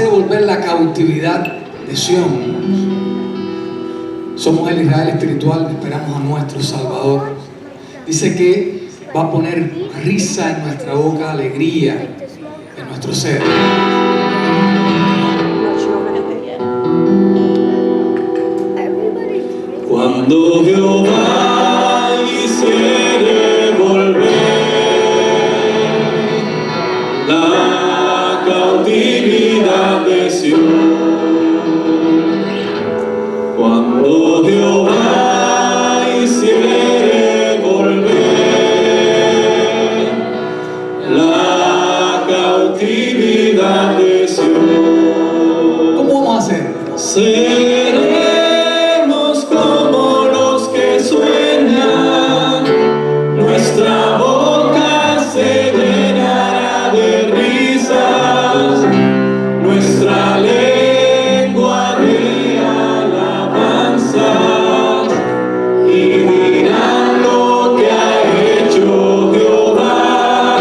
hace devolver la cautividad de Sión. Somos el Israel espiritual, esperamos a nuestro Salvador. Dice que va a poner risa en nuestra boca, alegría en nuestro ser. Cuando Jehová hiciere volver la cautividad de Sión, cuando Jehová hiciere volver la cautividad de Sión, ¿Cómo vamos a hacer? seremos como los que sueñan, nuestra boca se llenará de risas, nuestra lengua de alabanzas, y dirán lo que ha hecho Jehová.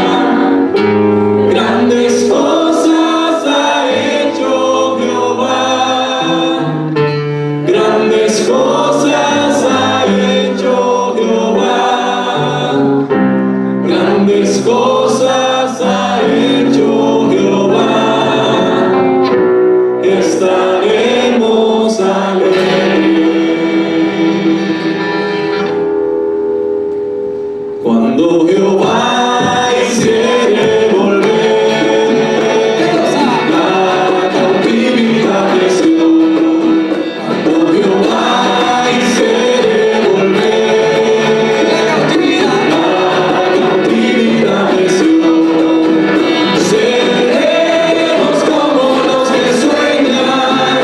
Grandes cosas ha hecho Jehová. Grandes cosas ha hecho Jehová. Grandes cosas ha hecho Jehová. Estaremos alegres. Cuando Jehová hiciere volver la cautividad de Sión, cuando Jehová hiciere volver la cautividad de Sión, seremos como los que sueñan,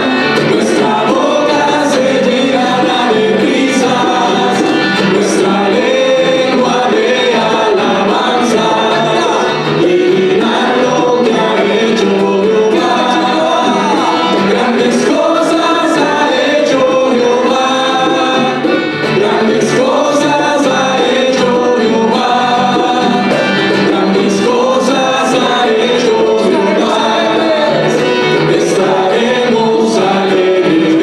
nuestra boca se llenará de risas, nuestra lengua de alabanza, y dirán lo que ha hecho Jehová. Grandes cosas ha hecho Jehová. Grandes cosas ha hecho Jehová. Grandes cosas ha hecho Jehová. Estaremos alegres.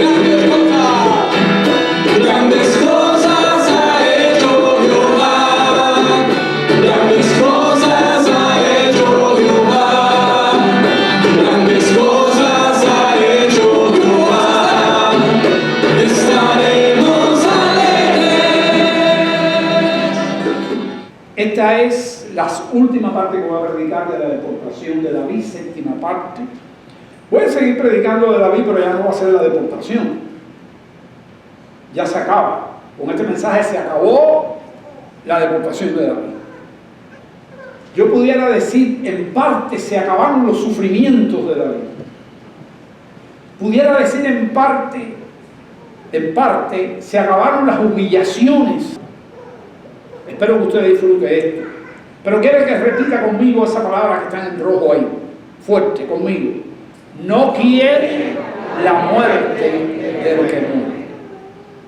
Grandes cosas ha hecho Jehová. Grandes cosas ha hecho Jehová. Grandes cosas ha hecho Jehová. Estaremos alegres. Esta es la última parte que voy a predicar de la deportación de David, séptima parte. Voy a seguir predicando de David, pero ya no va a ser la deportación. Ya se acaba. Con este mensaje se acabó la deportación de David. Yo pudiera decir, en parte se acabaron los sufrimientos de David. Pudiera decir en parte se acabaron las humillaciones. Espero que usted disfrute esto. Pero quiero que repita conmigo esa palabra que está en rojo ahí. Fuerte, conmigo. No quiere la muerte de los que mueren.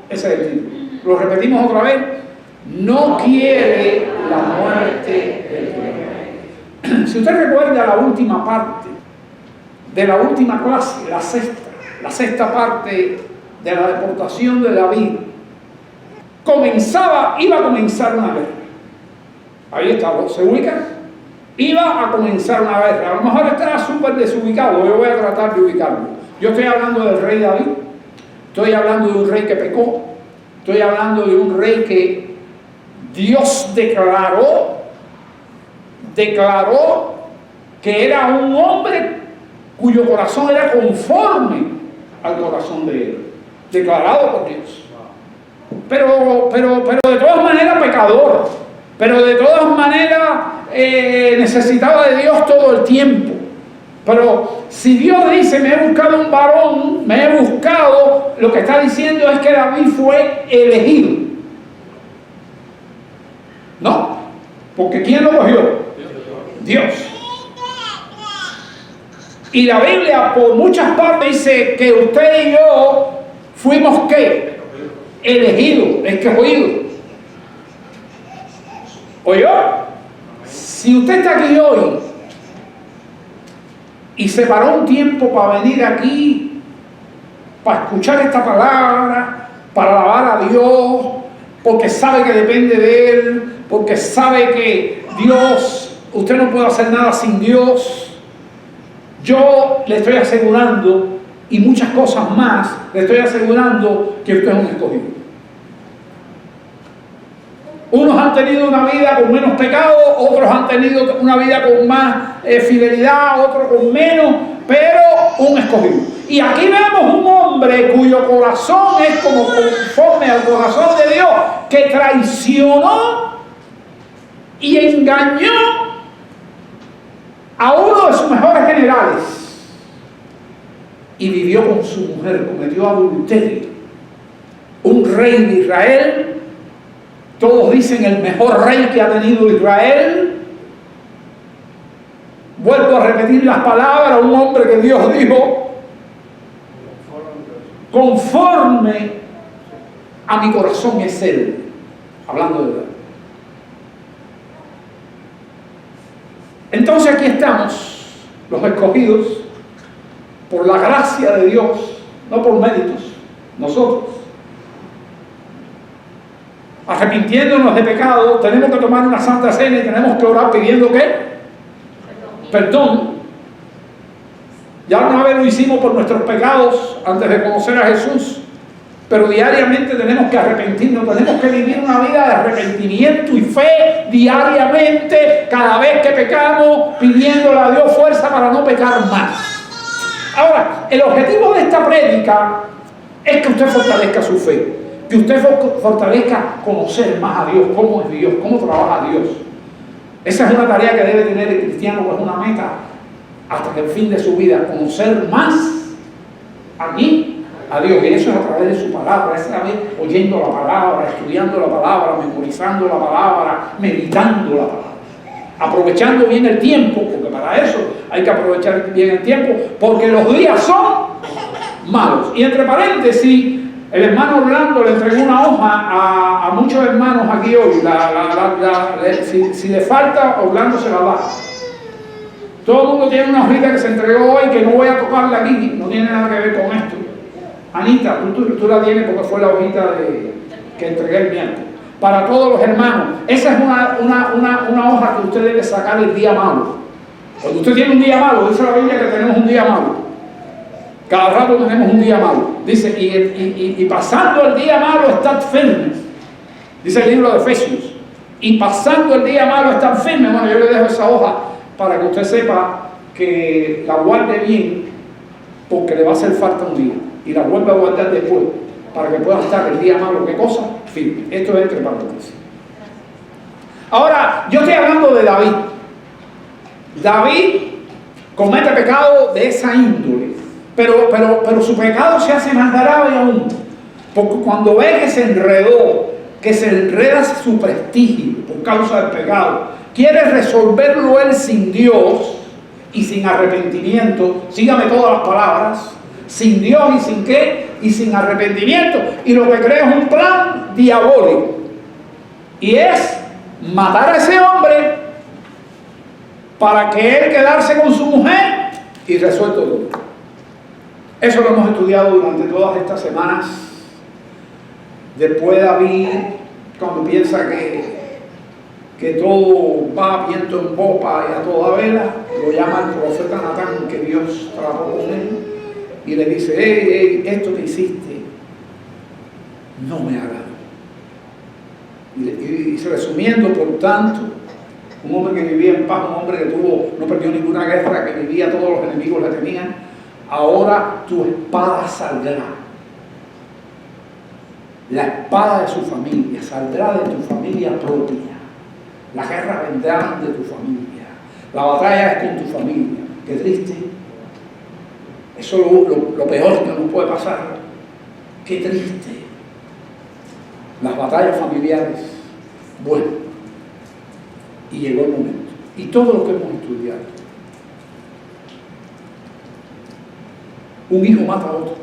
Ese es el título. Lo repetimos otra vez. No quiere la muerte del que muere. Si usted recuerda la última parte de la última clase, la sexta parte de la deportación de David, iba a comenzar una guerra. Ahí está, ¿se ubica? Iba a comenzar una guerra. A lo mejor está súper desubicado, yo voy a tratar de ubicarlo. Yo estoy hablando del rey David, estoy hablando de un rey que pecó, estoy hablando de un rey que Dios declaró que era un hombre cuyo corazón era conforme al corazón de él, declarado por Dios. Pero de todas maneras pecador, pero de todas maneras necesitaba de Dios todo el tiempo. Pero si Dios dice, me he buscado un varón, me he buscado, lo que está diciendo es que David fue elegido. ¿No? Porque ¿quién lo cogió? Dios. Y la Biblia por muchas partes dice que usted y yo fuimos ¿qué? Elegidos, escogidos. ¿Oyó? Si usted está aquí hoy y separó un tiempo para venir aquí, para escuchar esta palabra, para alabar a Dios, porque sabe que depende de Él, porque sabe que Dios, usted no puede hacer nada sin Dios. Yo le estoy asegurando, y muchas cosas más, le estoy asegurando que usted es un escogido. Unos han tenido una vida con menos pecado, otros han tenido una vida con más fidelidad, otros con menos, pero un escogido. Y aquí vemos un hombre cuyo corazón es como conforme al corazón de Dios, que traicionó y engañó a uno de sus mejores generales y vivió con su mujer, cometió adulterio. Un rey de Israel, todos dicen el mejor rey que ha tenido Israel. Vuelvo a repetir las palabras, un hombre que Dios dijo, conforme a mi corazón es Él, hablando de Dios. Entonces aquí estamos, los escogidos, por la gracia de Dios, no por méritos, nosotros, arrepintiéndonos de pecado. Tenemos que tomar una santa cena y tenemos que orar pidiendo ¿qué? Perdón. Ya una vez lo hicimos por nuestros pecados antes de conocer a Jesús, pero diariamente tenemos que arrepentirnos, tenemos que vivir una vida de arrepentimiento y fe diariamente, cada vez que pecamos, pidiéndole a Dios fuerza para no pecar más. Ahora, el objetivo de esta prédica es que usted fortalezca su fe, que usted fortalezca conocer más a Dios, cómo es Dios, cómo trabaja Dios. Esa es una tarea que debe tener el cristiano, que es una meta hasta el fin de su vida, conocer más a mí, a Dios. Y eso es a través de su palabra, es a través oyendo la palabra, estudiando la palabra, memorizando la palabra, meditando la palabra, aprovechando bien el tiempo, porque para eso hay que aprovechar bien el tiempo, porque los días son malos. Y entre paréntesis, el hermano Orlando le entregó una hoja a muchos hermanos aquí hoy. Si le falta, Orlando se la da. Todo el mundo tiene una hojita que se entregó hoy, que no voy a tocarla aquí, no tiene nada que ver con esto. Anita, tú la tienes porque fue la hojita que entregué el miércoles. Para todos los hermanos, esa es una hoja que usted debe sacar el día malo. Cuando usted tiene un día malo, dice la Biblia que tenemos un día malo. Cada rato tenemos un día malo. Dice, y pasando el día malo, estad firmes. Dice el libro de Efesios. Y pasando el día malo, estad firmes. Bueno, yo le dejo esa hoja para que usted sepa que la guarde bien, porque le va a hacer falta un día. Y la vuelve a guardar después, para que pueda estar el día malo, ¿qué cosa? Firme. Esto es entre paréntesis. Ahora, yo estoy hablando de David. David comete pecado de esa índole. Pero su pecado se hace más grave aún, porque cuando ve que se enredó, que se enreda su prestigio por causa del pecado, quiere resolverlo él sin Dios y sin arrepentimiento. Sígame todas las palabras: sin Dios y sin qué, y sin arrepentimiento. Y lo que crea es un plan diabólico, y es matar a ese hombre para que él quedarse con su mujer y resuelto todo. Eso lo hemos estudiado durante todas estas semanas. Después David, cuando piensa que todo va viento en popa y a toda vela, lo llama el profeta Natán, que Dios trabajó con él, y le dice: hey, esto que hiciste no me agrada. Y resumiendo, por tanto, un hombre que vivía en paz, un hombre que no perdió ninguna guerra, que vivía, todos los enemigos la tenían. Ahora tu espada saldrá. La espada de su familia saldrá de tu familia propia. La guerra vendrá de tu familia. La batalla es con tu familia. Qué triste. Eso es lo peor que nos puede pasar. Qué triste. Las batallas familiares. Bueno. Y llegó el momento. Y todo lo que hemos estudiado. Un hijo mata a otro.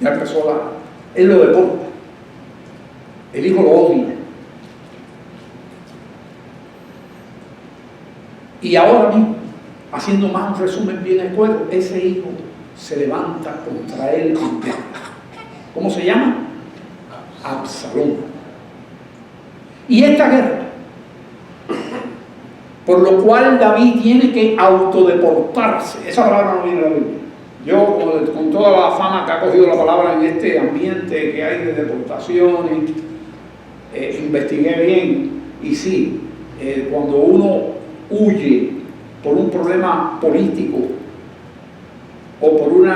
Ya empezó él lo deporta. El hijo lo odia. Y ahora mismo, haciendo más un resumen bien escueto, ese hijo se levanta contra él en guerra. ¿Cómo se llama? Absalón. Y esta guerra, por lo cual David tiene que autodeportarse. Esa palabra no viene de la Biblia. Yo, con toda la fama que ha cogido la palabra en este ambiente que hay de deportaciones, investigué bien y sí, cuando uno huye por un problema político o por un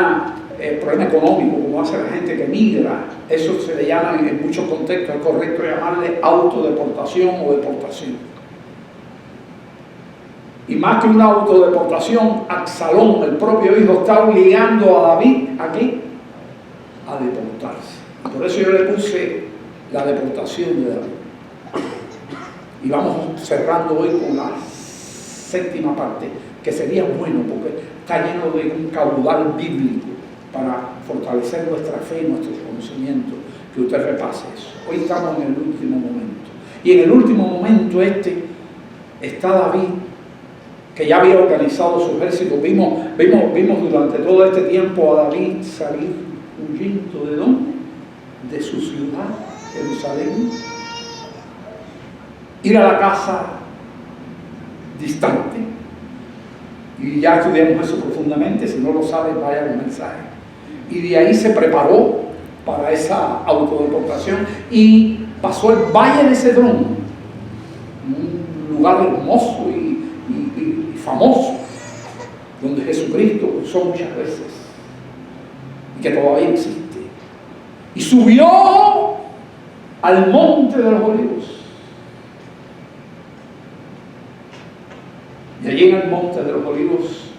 problema económico, como hace la gente que migra, eso se le llama en muchos contextos, es correcto llamarle autodeportación o deportación. Y más que una autodeportación, Absalón, el propio hijo, está obligando a David ¿a qué? A deportarse. Por eso yo le puse la deportación de David. Y vamos cerrando hoy con la séptima parte, que sería bueno porque está lleno de un caudal bíblico para fortalecer nuestra fe y nuestros conocimientos, que usted repase eso. Hoy estamos en el último momento. Y en el último momento está David, que ya había organizado su ejército. Vimos durante todo este tiempo a David salir huyendo. ¿De dónde? De su ciudad, Jerusalén. Ir a la casa distante. Y ya estudiamos eso profundamente. Si no lo sabe, vaya al mensaje. Y de ahí se preparó para esa autodeportación y pasó el Valle de Cedrón, un lugar hermoso y famoso, donde Jesucristo cruzó muchas veces y que todavía existe. Y subió al monte de los Olivos. Y allí en el monte de los Olivos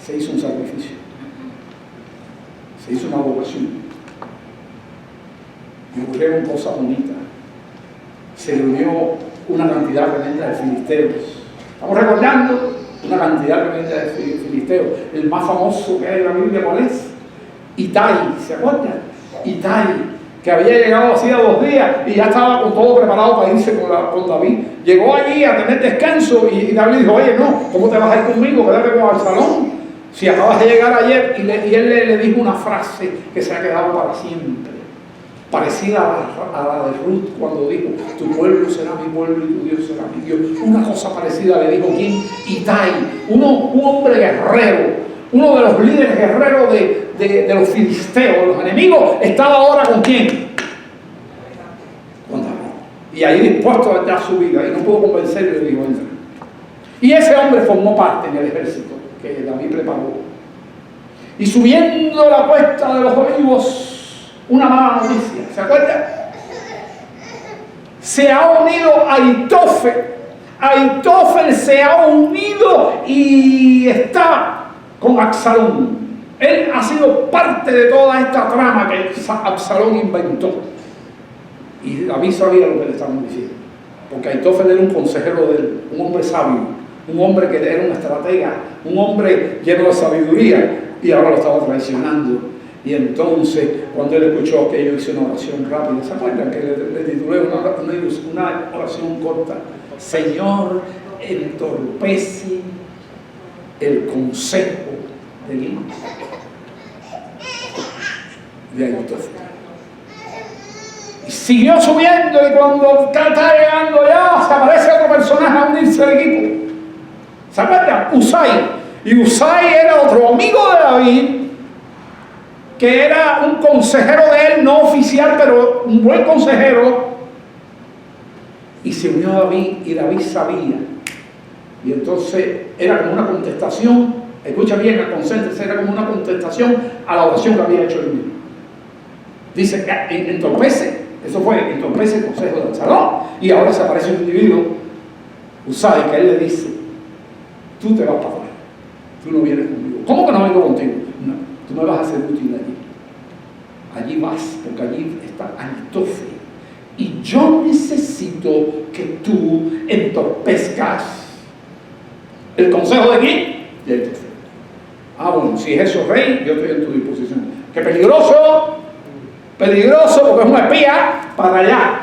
se hizo un sacrificio, se hizo una adoración y ocurrieron cosas bonitas. Se reunió una cantidad tremenda de filisteos. Estamos recordando una cantidad tremenda de filisteos. El más famoso que hay en la Biblia, ¿cuál es? Itai, ¿se acuerdan? Itai, que había llegado hacía 2 días y ya estaba con todo preparado para irse con David. Llegó allí a tener descanso y David dijo: oye, no, ¿cómo te vas a ir conmigo? Quédate con Absalón. Si acabas de llegar ayer. Y él le dijo una frase que se ha quedado para siempre, parecida a la de Ruth, cuando dijo: tu pueblo será mi pueblo y tu Dios será mi Dios. Una cosa parecida le dijo ¿quién? Itai, un hombre guerrero, uno de los líderes guerreros de los filisteos, los enemigos. Estaba ahora ¿con quién? Con David. Y ahí dispuesto a dar su vida, y no pudo convencerle, le dijo: entra. Y ese hombre formó parte en el ejército que David preparó. Y subiendo la cuesta de los Olivos, una mala noticia, ¿se acuerdan? Se ha unido Aitofel. Aitofel se ha unido y está con Absalón. Él ha sido parte de toda esta trama que Absalón inventó. Y David sabía lo que le estaban diciendo, porque Aitofel era un consejero de él, un hombre sabio, un hombre que era un estratega, un hombre lleno de sabiduría, y ahora lo estaba traicionando. Y entonces, cuando él escuchó aquello, hizo una oración rápida. ¿Se acuerdan que le titulé una oración corta? Señor, entorpece el consejo de Aitofel. Y siguió subiendo, y cuando está llegando ya, se aparece otro personaje a unirse al equipo. ¿Se acuerdan? Usai. Y Usai era otro amigo de David, que era un consejero de él, no oficial, pero un buen consejero. Y se unió a David, y David sabía. Y entonces era como una contestación, escucha bien, concéntrese, era como una contestación a la oración que había hecho él mismo. Dice, entorpece, eso fue, entorpece el consejo de Absalón. Y ahora se aparece un individuo, Usai, que él le dice: tú te vas para afuera, tú no vienes conmigo. ¿Cómo que no vengo contigo? No, tú me vas a ser útil allí. Allí vas, porque allí está Aitofel. Y yo necesito que tú entorpezcas el consejo de quién? De Aitofel. Ah, bueno, si es eso, rey, yo estoy en tu disposición. ¡Qué peligroso! Peligroso, porque es un espía para allá.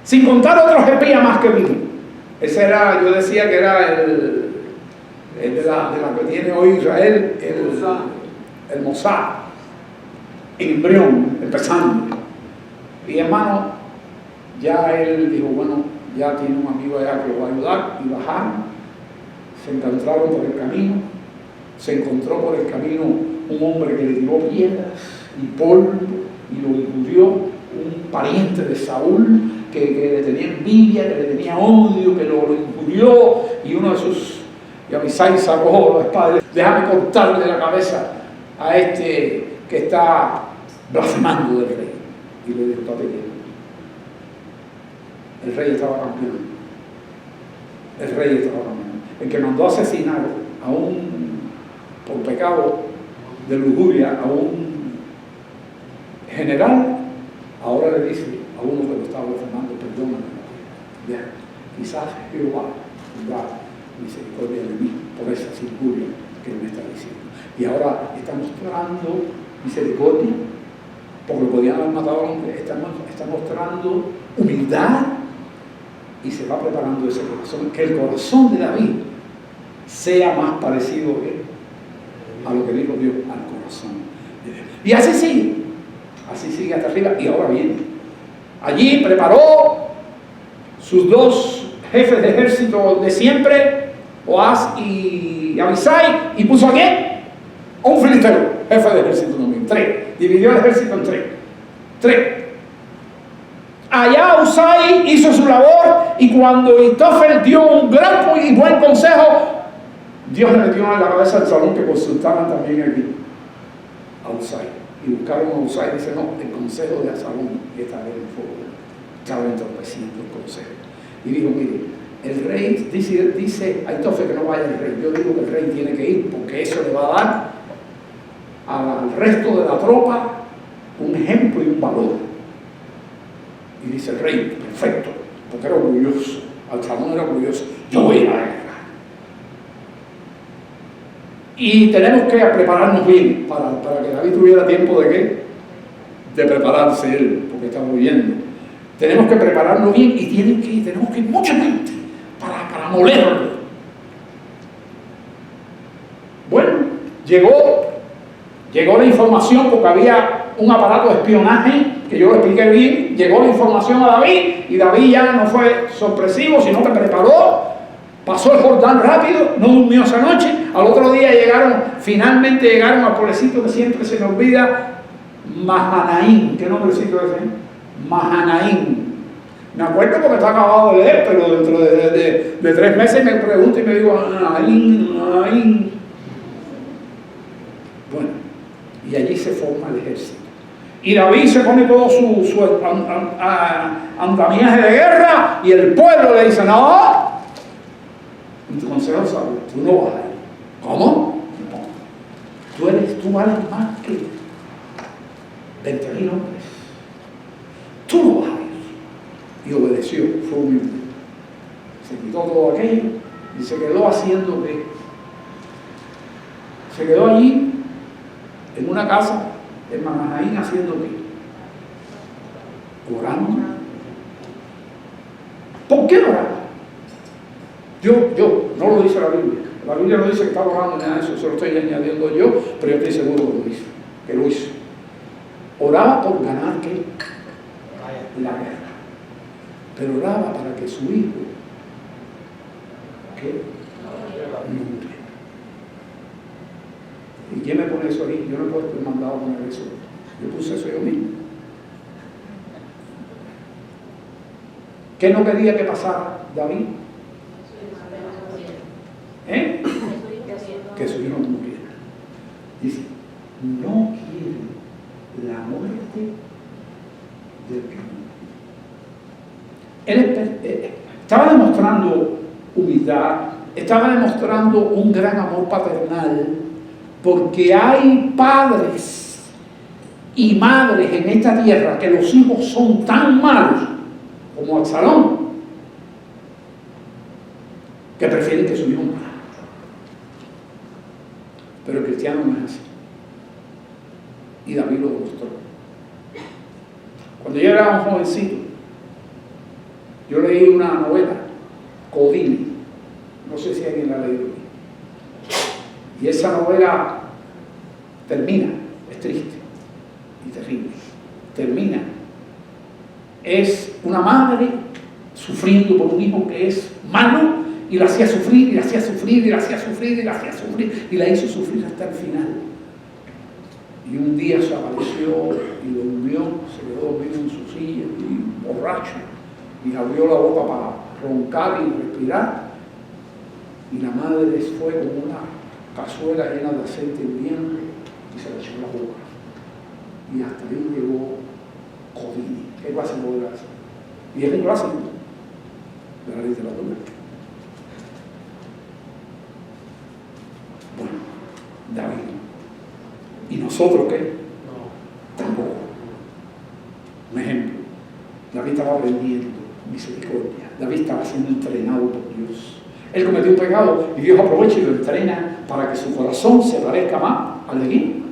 Sin contar otros espías más que vino. Ese era, yo decía que era el de la que tiene hoy Israel, el Mossad, en embrión, empezando. Y hermano, ya él dijo, bueno, ya tiene un amigo allá que lo va a ayudar, y bajaron, se encontraron por el camino, se encontró por el camino un hombre que le tiró piedras y polvo y lo injurió, un pariente de Saúl que le tenía envidia, que le tenía odio, que lo injurió, y uno de sus, y Abisai sacó la espada y dijo, déjame cortarle la cabeza a este que está blasfemando del rey. Y le dijo, estate quieto. El rey estaba cambiando. El rey estaba cambiando. El que mandó a asesinar por pecado de lujuria a un general, ahora le dice a uno que lo estaba blasfemando, perdóname. Ya, quizás Jehová tendrá misericordia de mí por esa injuria que él me está diciendo. Y ahora está mostrando misericordia, porque podían haber matado a hombre, está mostrando humildad y se va preparando ese corazón, que el corazón de David sea más parecido a lo que dijo Dios, al corazón de Dios. Y así sigue hasta arriba, y ahora viene. Allí preparó sus dos jefes de ejército de siempre, Joás y Abisai, y puso a quién? A un filisteo, jefe de ejército también, 3. Dividió el ejército en 3. Allá Usai hizo su labor, y cuando Itofel dio un gran y buen consejo, Dios le metió en la cabeza del salón que consultaban también aquí a Usai. Y buscaron a Usai y dice, no, el consejo de Absalón está en el fuego. Estaba entorpeciendo el consejo. Y dijo, mire, el rey dice a Itofel que no vaya el rey. Yo digo que el rey tiene que ir, porque eso le va a dar al resto de la tropa un ejemplo y un valor. Y dice el rey, perfecto, porque era orgulloso, Absalón era orgulloso, yo voy a ir a la guerra. Y tenemos que prepararnos bien para que David tuviera tiempo de ¿qué? De prepararse él, porque estamos huyendo. Tenemos que prepararnos bien y tenemos que ir mucha gente para molerlo. Bueno, llegó la información, porque había un aparato de espionaje, que yo lo expliqué bien. Llegó la información a David, y David ya no fue sorpresivo, sino que preparó, pasó el Jordán rápido, no durmió esa noche. Al otro día finalmente llegaron al pueblecito que siempre se me olvida, Mahanaim. ¿Qué nombrecito es ese? Mahanaim. Me acuerdo porque está acabado de leer, pero dentro de 3 meses me pregunta y me digo, Mahanaim. Bueno, y allí se forma el ejército. Y David se pone todo su andamiaje de guerra, y el pueblo le dice, no, tu consejo sabe, tú no vas a ir. ¿Cómo? No. Tú vales más que 20.000 hombres. Tú no vas a ir. Y obedeció, fue humilde. Se quitó todo aquello y se quedó haciendo qué. Se quedó allí en una casa en Mahanaim haciendo qué. Orando. ¿Por qué oraba? Yo, no lo dice la Biblia. La Biblia no dice que estaba orando ni nada de eso, se lo estoy añadiendo yo, pero yo estoy seguro que lo hizo. Oraba por ganar ¿qué? La guerra. Pero oraba para que su hijo ¿qué? No muriera. ¿Y quién me pone eso ahí? Yo no puedo haber mandado a poner eso. Yo puse eso yo mismo. ¿Qué no quería que pasara David? Que su hijo no muriera. Dice, no quiere la muerte del que él estaba demostrando humildad, estaba demostrando un gran amor paternal, porque hay padres y madres en esta tierra que los hijos son tan malos como Absalón, que prefieren que su hijo muera. Pero el cristiano no es así. Y David lo demostró. Cuando yo era un jovencito, yo leí una novela Codini. No sé si alguien la ha leído. Y esa novela termina, es triste y terrible. Termina. Es una madre sufriendo por un hijo que es malo y la hacía sufrir, y la hacía sufrir, y la hacía sufrir, y la hacía sufrir, y la hizo sufrir hasta el final. Y un día se apareció y lo durmió, se quedó dormido en su silla, y borracho, y abrió la boca para roncar y respirar. Y la madre fue con una cazuela llena de aceite hirviendo y se la echó en la boca. Y hasta ahí llegó Codini. ¿Qué clase de novela es? Y es un clásico de la literatura. Bueno, David. ¿Y nosotros qué? Tampoco. Un ejemplo. David estaba aprendiendo misericordia. David estaba siendo entrenado por Dios. Él cometió un pecado y Dios aprovecha y lo entrena para que su corazón se parezca más al de quién?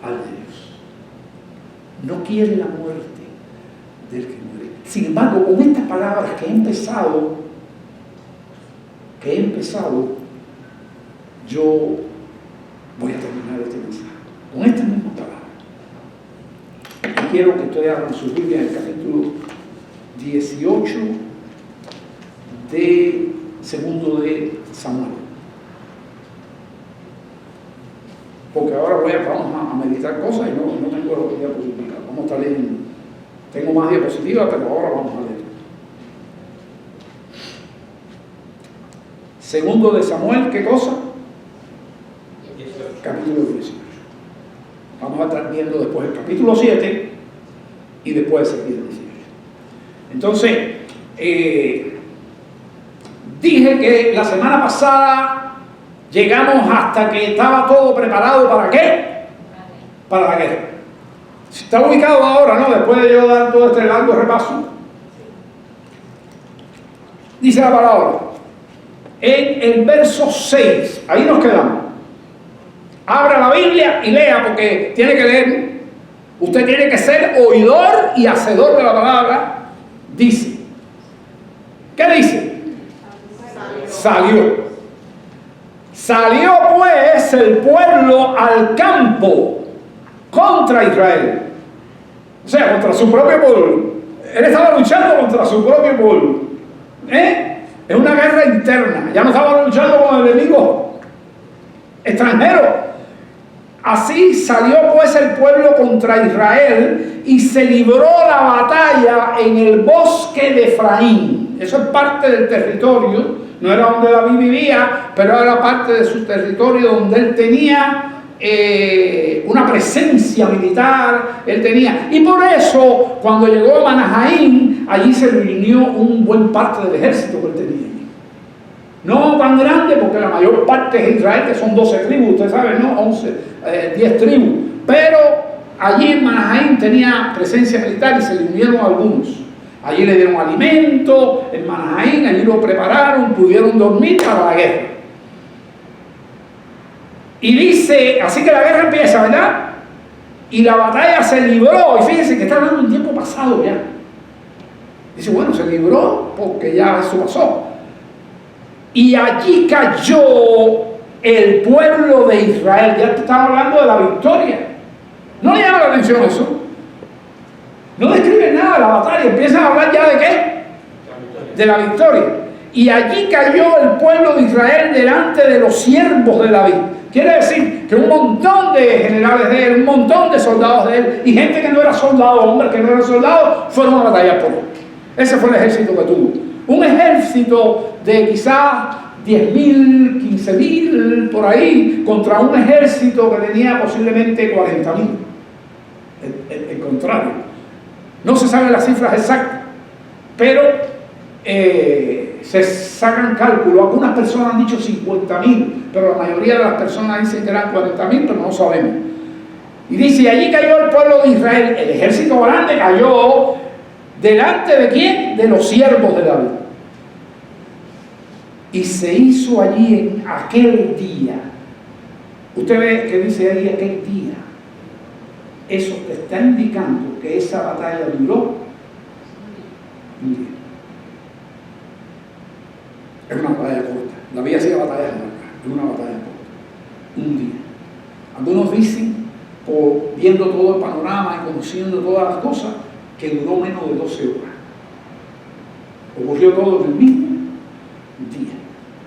Al de Dios. No quiere la muerte del que muere. Sin embargo, con estas palabras que he empezado, yo voy a terminar este mensaje. Con estas mismas palabras. Quiero que ustedes abran su Biblia en el capítulo 18 de segundo de Samuel. Porque ahora vamos a meditar cosas y no tengo diapositivas. Vamos a estar leyendo. Tengo más diapositivas, pero ahora vamos a leer. Segundo de Samuel, ¿qué cosa? Capítulo 18. Vamos a estar viendo después el capítulo 7 y después el capítulo 18. Entonces, dije que la semana pasada llegamos hasta que estaba todo preparado ¿para qué? Para la guerra. Está ubicado ahora, ¿no? Después de yo dar todo este largo repaso. Dice la palabra, en el verso 6, ahí nos quedamos. Abra la Biblia y lea, porque tiene que leer. Usted tiene que ser oidor y hacedor de la palabra. Dice. ¿Qué dice? Salió. Salió pues el pueblo al campo contra Israel. O sea, contra su propio pueblo. Él estaba luchando contra su propio pueblo. Es una guerra interna. Ya no estaba luchando con el enemigo extranjero. Así salió pues el pueblo contra Israel y se libró la batalla en el bosque de Efraín. Eso es parte del territorio, no era donde David vivía, pero era parte de su territorio donde él tenía una presencia militar, él tenía. Y por eso, cuando llegó a Manahaín, allí se reunió un buen parte del ejército que él tenía. No tan grande, porque la mayor parte es Israel, que son 12 tribus, ustedes saben, ¿no? 10 tribus. Pero allí en Manahaín tenía presencia militar y se le unieron algunos. Allí le dieron alimento, en Manahaín, allí lo prepararon, pudieron dormir para la guerra. Y dice, así que la guerra empieza, ¿verdad? Y la batalla se libró, y fíjense que está hablando de un tiempo pasado ya. Dice, bueno, se libró porque ya eso pasó. Y allí cayó el pueblo de Israel. Ya te estaba hablando de la victoria. ¿No le llama la atención eso? No describe nada de la batalla. Empiezan a hablar ya de ¿qué? De la victoria. Y allí cayó el pueblo de Israel delante de los siervos de David. Quiere decir que un montón de generales de él, un montón de soldados de él, y gente que no era soldado, hombres que no eran soldados, fueron a batallar por él. Ese fue el ejército que tuvo. Un ejército de quizás 10.000, 15.000 por ahí, contra un ejército que tenía posiblemente 40.000. El contrario. No se saben las cifras exactas, pero se sacan cálculos. Algunas personas han dicho 50.000, pero la mayoría de las personas dicen que eran 40.000, pero no sabemos. Y dice, y allí cayó el pueblo de Israel. El ejército grande cayó delante de ¿quién? De los siervos de David. Y se hizo allí en aquel día. Usted ve que dice ahí aquel día. Eso te está indicando que esa batalla duró un día. Es una batalla corta. David hacía batallas largas, es una batalla corta. Un día. Algunos dicen, viendo todo el panorama y conociendo todas las cosas, que duró menos de 12 horas. Ocurrió todo en el mismo día.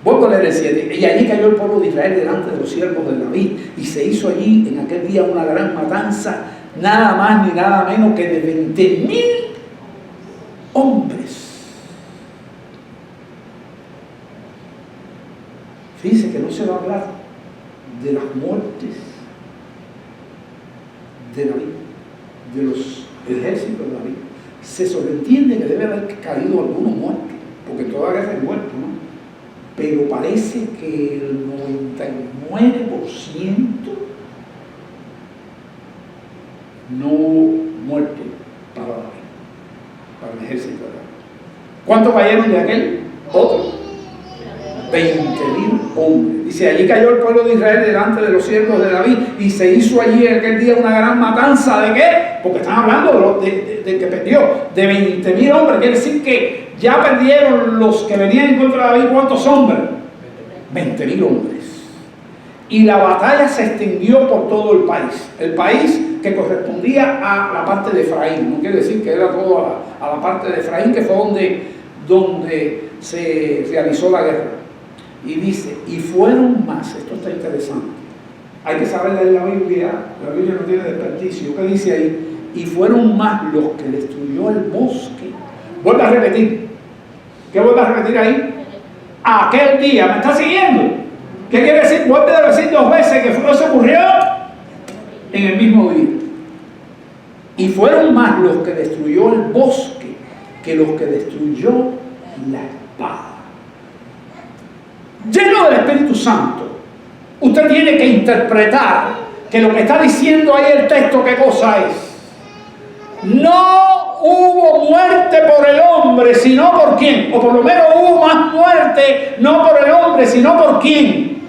Vuelvo a leer el 7. Y allí cayó el pueblo de Israel delante de los siervos de David, y se hizo allí en aquel día una gran matanza, nada más ni nada menos que de 20.000 hombres. Fíjense que no se va a hablar de las muertes de David, de los ejércitos de David. Se sobreentiende que debe haber caído algunos muertos, porque toda guerra hay muertos, ¿no? Pero parece que el 99% no muerte para David, para el ejército de David. ¿Cuántos cayeron de aquel? Otro. 20.000 hombres. Dice, allí cayó el pueblo de Israel delante de los siervos de David, y se hizo allí en aquel día una gran matanza. ¿De qué? Porque están hablando de que perdió, de 20.000 hombres. Quiere decir que ya perdieron los que venían en contra de David. ¿Cuántos hombres? 20.000 hombres. Y la batalla se extendió por todo el país que correspondía a la parte de Efraín. No quiere decir que era todo a la parte de Efraín, que fue donde se realizó la guerra. Y dice, y fueron más. Esto está interesante. Hay que saber leer la Biblia no tiene desperdicio. ¿Qué dice ahí? Y fueron más los que destruyó el bosque. Vuelve a repetir. ¿Qué vuelve a repetir ahí? Aquel día. ¿Me está siguiendo? ¿Qué quiere decir? Vuelve a decir 2 veces que eso ocurrió en el mismo día. Y fueron más los que destruyó el bosque que los que destruyó la espada. Lleno del Espíritu Santo, usted tiene que interpretar que lo que está diciendo ahí el texto, ¿qué cosa es? No hubo muerte por el hombre, sino por quién. O por lo menos hubo más muerte, no por el hombre, sino por quién.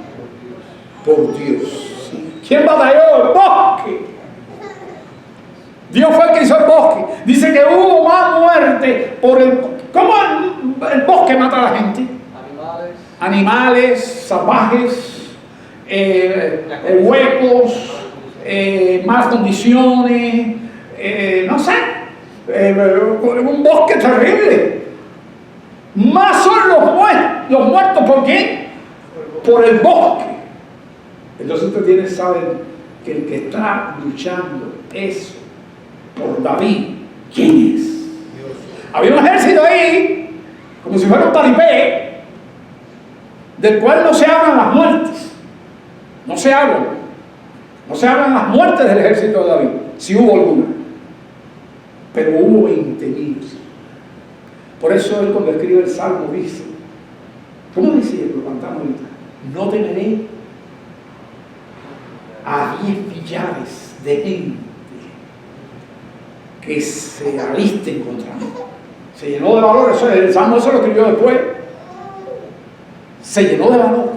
Por Dios. ¿Quién batalló? El bosque. Dios fue el que hizo el bosque. Dice que hubo más muerte por el... ¿Cómo el bosque mata a la gente? Animales salvajes, huecos, malas condiciones, no sé, un bosque terrible. Más son los muertos, ¿por qué? Por el bosque. Entonces usted sabe que el que está luchando eso por David, ¿quién es? Había un ejército ahí, como si fuera un paripé, del cual no se hablan las muertes. No se hablan las muertes del ejército de David, si hubo alguna. Pero hubo 20.000. Por eso él, cuando escribe el Salmo, dice, ¿cómo decía? Lo cantamos ahorita. No temeré a 10 millares de gente que se alisten contra mí. Se llenó de valor. Eso, el Salmo se lo escribió después. Se llenó de valor.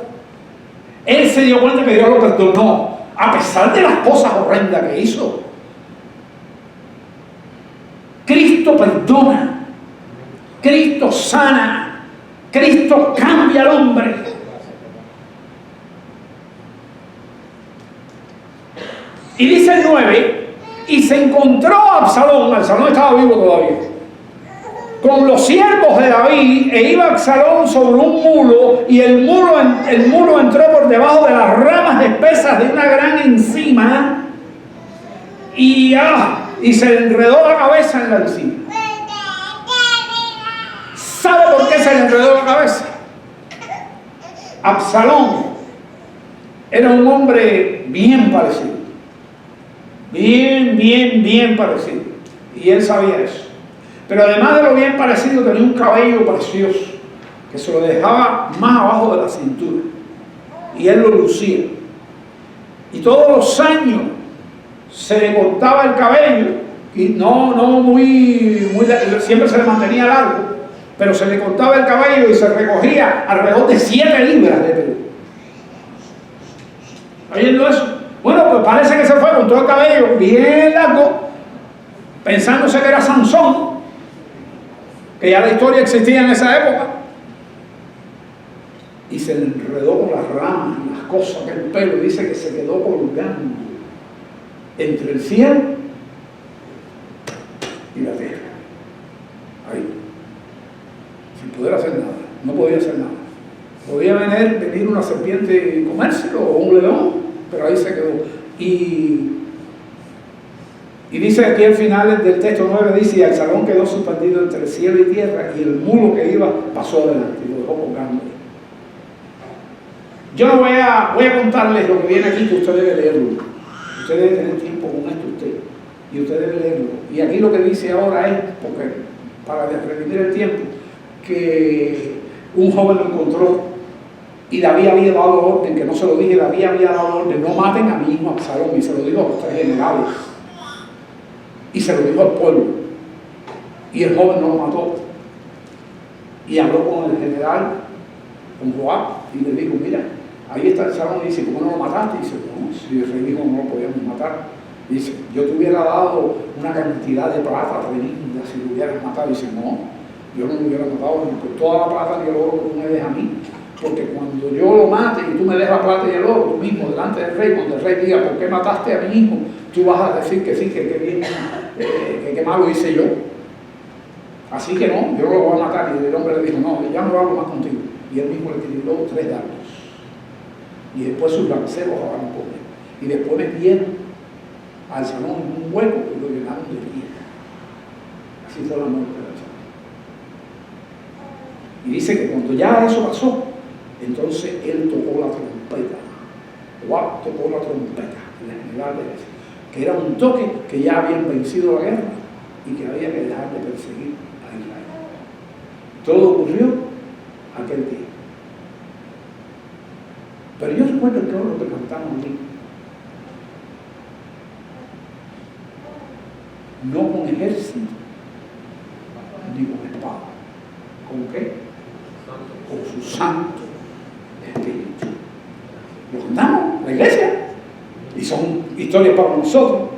Él se dio cuenta que Dios lo perdonó, a pesar de las cosas horrendas que hizo. Cristo perdona, Cristo sana, Cristo cambia al hombre. Y dice el 9, y se encontró a Absalón estaba vivo todavía, con los siervos de David, e iba Absalón sobre un mulo, y el mulo entró por debajo de las ramas espesas de una gran encima, y se le enredó la cabeza en la encima. ¿Sabe por qué se le enredó la cabeza? Absalón era un hombre bien parecido, bien parecido, y él sabía eso. Pero además de lo bien parecido, tenía un cabello precioso que se lo dejaba más abajo de la cintura, y él lo lucía. Y todos los años se le cortaba el cabello, y no muy siempre se le mantenía largo, pero se le cortaba el cabello y se recogía alrededor de 7 libras de pelo. ¿Oyendo eso? Bueno, pues parece que se fue con todo el cabello bien largo, pensándose que era Sansón, que ya la historia existía en esa época. y se enredó con las ramas y las cosas del pelo. Dice que se quedó colgando entre el cielo y la tierra. Ahí, sin poder hacer nada, no podía hacer nada. Podía venir una serpiente y comérselo, o un león, pero ahí se quedó. Y dice aquí al final del texto 9, dice: y Absalón quedó suspendido entre el cielo y tierra, y el mulo que iba pasó adelante y lo dejó colgando. Yo no voy a contarles lo que viene aquí, que usted debe leerlo. Usted debe tener tiempo con esto y usted debe leerlo. Y aquí lo que dice ahora es, porque para redimir el tiempo, que un joven lo encontró y David había dado orden, que no se lo dije, David había dado orden: no maten a mi hijo Absalón, y se lo dijo a los 3 generales. Y se lo dijo al pueblo. Y el joven no lo mató. Y habló con el general, con Joab, y le dijo: mira, ahí está Absalón. Y dice: ¿cómo no lo mataste? Y dice: no, si el rey dijo no lo podíamos matar. Dice: yo te hubiera dado una cantidad de plata tremenda si lo hubieras matado. Y dice: no, yo no lo hubiera matado ni por toda la plata ni el oro que tú me dejas a mí. Porque cuando yo lo mate y tú me dejas la plata y el oro, tú mismo delante del rey, cuando el rey diga: ¿por qué mataste a mi hijo?, tú vas a decir que sí, que bien, que malo hice yo. Así que no, yo lo voy a matar. Y el hombre le dijo: no, ya no hablo más contigo. Y él mismo le tiró 3 dardos. Y después sus lanceros hablaron con él. Y después metieron al Absalón en un hueco y lo llenaron de tierra. Así fue la muerte de Absalón. Y dice que cuando ya eso pasó, entonces él tocó la trompeta. Joab tocó la trompeta, el general de ese, que era un toque que ya habían vencido la guerra y que había que dejar de perseguir a Israel. Todo ocurrió aquel día. Pero yo recuerdo el coro que cantamos aquí: no con ejército ni con espada. ¿Con qué? Con su santo espíritu. Lo cantamos, la iglesia, y son historias para nosotros.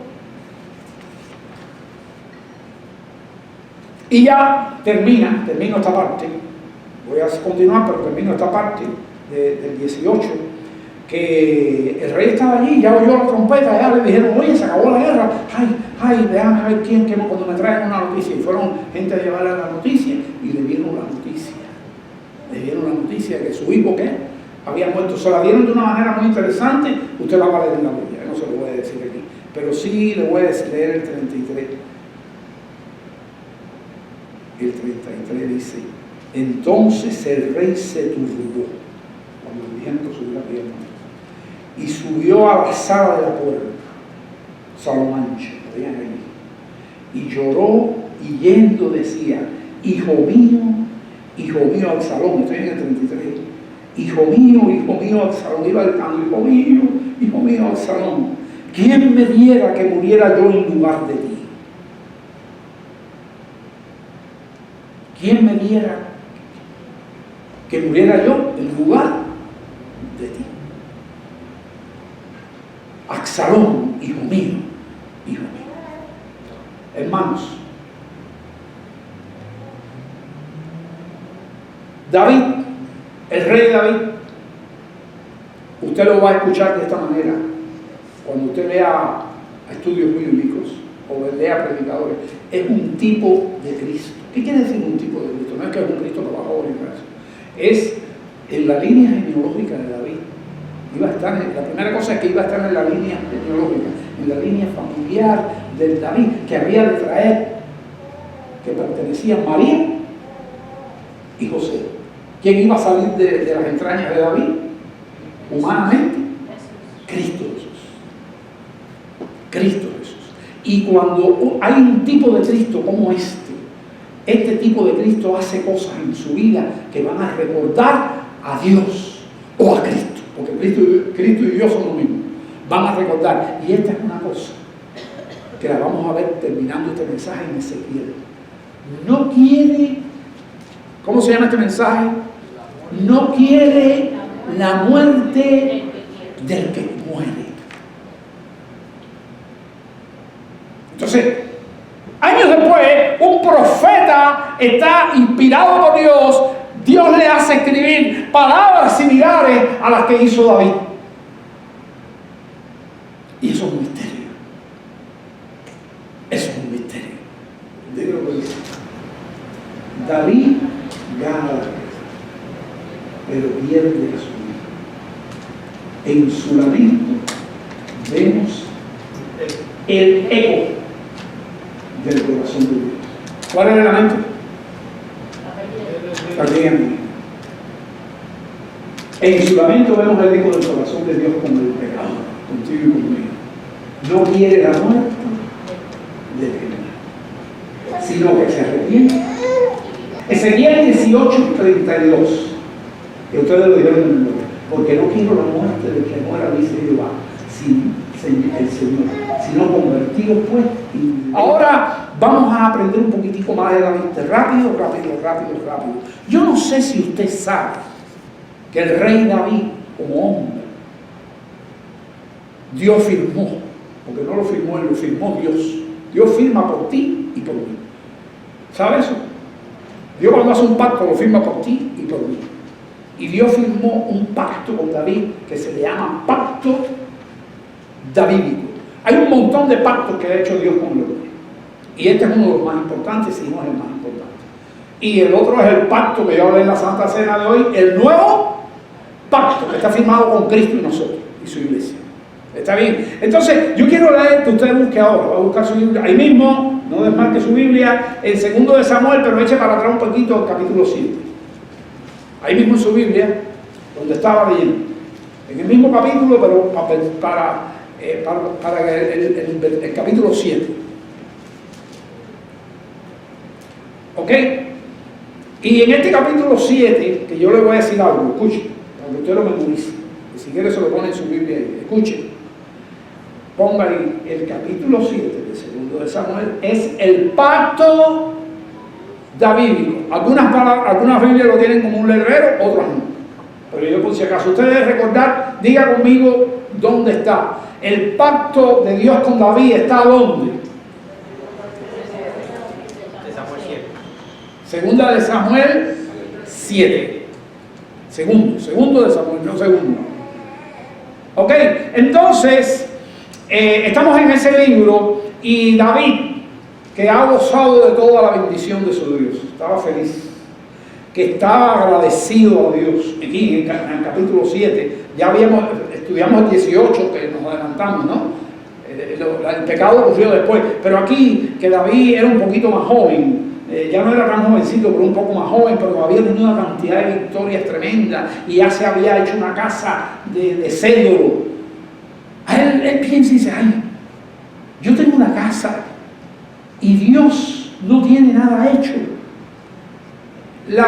Y ya termino esta parte. Voy a continuar, pero termino esta parte del 18, que el rey estaba allí, ya oyó la trompeta, ya le dijeron: oye, se acabó la guerra, ay, déjame ver quién, cuando me traen una noticia. Y fueron gente a llevarle la noticia, y le dieron la noticia. Le dieron la noticia de que su hijo, ¿qué?, había muerto. Se la dieron de una manera muy interesante. Usted la va a leer en la Biblia, no se lo voy a decir aquí, pero sí le voy a leer el 33. El 33 dice: entonces el rey se turbó cuando le dijeron que subiera a pierna, y subió a la sala de la puerta, Salomancho, lo veían allí, y lloró, y yendo decía: hijo mío Absalón. Estoy en el 33. Hijo mío Absalón. Iba gritando: hijo mío Absalón, ¿quién me diera que muriera yo en lugar de ti? ¿Quién me diera que muriera yo en lugar de ti? Absalón, hijo mío. Hermanos, David, el rey David, usted lo va a escuchar de esta manera cuando usted lea estudios bíblicos o lea predicadores. Es un tipo de Cristo. ¿Qué quiere decir un tipo de Cristo? No es que es un Cristo que bajó en eso. Es en la línea genealógica de David. La primera cosa es que iba a estar en la línea genealógica, en la línea familiar del David, que había de traer, que pertenecían María y José. ¿Quién iba a salir de las entrañas de David? Humanamente, Cristo Jesús. Y cuando hay un tipo de Cristo como este tipo de Cristo hace cosas en su vida que van a recordar a Dios o a Cristo, porque Cristo y Dios son lo mismo. Van a recordar. Y esta es una cosa que la vamos a ver terminando este mensaje en Ezequiel. No quiere, ¿cómo se llama este mensaje? No quiere la muerte del que muere. Entonces, años después, un profeta está inspirado por Dios, Dios le hace escribir palabras similares a las que hizo David. Y eso es un misterio. Eso es un misterio. Dígalo lo que dice. David gana la guerra, pero pierde la su vida. En su lamento vemos el eco del corazón de Dios. ¿Cuál es el lamento? En su lamento vemos el eco del corazón de Dios con el pecado, contigo y conmigo. No quiere la muerte de Dios, sino que se arrepiente. Ezequiel 18:32, que ustedes lo dijeron en el nombre, porque no quiero la muerte de que muera, dice Jehová, el Señor, sino convertido pues. Ahora vamos a aprender un poquitico más de David. Rápido. Yo no sé si usted sabe que el rey David, como hombre, Dios firmó, porque no lo firmó él, lo firmó Dios. Dios firma por ti y por mí. ¿Sabe eso? Dios cuando hace un pacto lo firma por ti y por mí. Y Dios firmó un pacto con David que se le llama pacto davídico. Hay un montón de pactos que ha hecho Dios con el hombre. Y este es uno de los más importantes, si no es el más importante. Y el otro es el pacto que yo hablé en la Santa Cena de hoy, el nuevo pacto que está firmado con Cristo y nosotros y su iglesia. ¿Está bien? Entonces, yo quiero leer que usted busque ahora, va a buscar su Biblia, ahí mismo, no desmarque su Biblia, en 2 de Samuel, pero eche para atrás un poquito el capítulo 7. Ahí mismo en su Biblia, donde estaba leyendo. En el mismo capítulo, pero para el capítulo 7. ¿Ok? Y en este capítulo 7, que yo le voy a decir algo, escuche, para que usted lo memorice. Y si quiere se lo pone en su Biblia ahí. Escuche. Ponga ahí el capítulo 7 de 2 de Samuel. Es el pacto davídico. Algunas Biblias lo tienen como un letrero, otras no. Pero yo por si acaso usted debe recordar, diga conmigo dónde está. El pacto de Dios con David está ¿dónde? Segunda de Samuel 7. Segundo de Samuel, no segundo. Ok, entonces estamos en ese libro y David, que ha gozado de toda la bendición de su Dios, estaba feliz, que estaba agradecido a Dios. Aquí en el capítulo 7, ya estudiamos el 18, que nos adelantamos, ¿no? El pecado ocurrió después, pero aquí que David era un poquito más joven, ya no era tan jovencito, pero un poco más joven, pero había tenido una cantidad de victorias tremendas y ya se había hecho una casa de cedro. Él piensa y dice, ay, yo tengo una casa y Dios no tiene nada hecho. El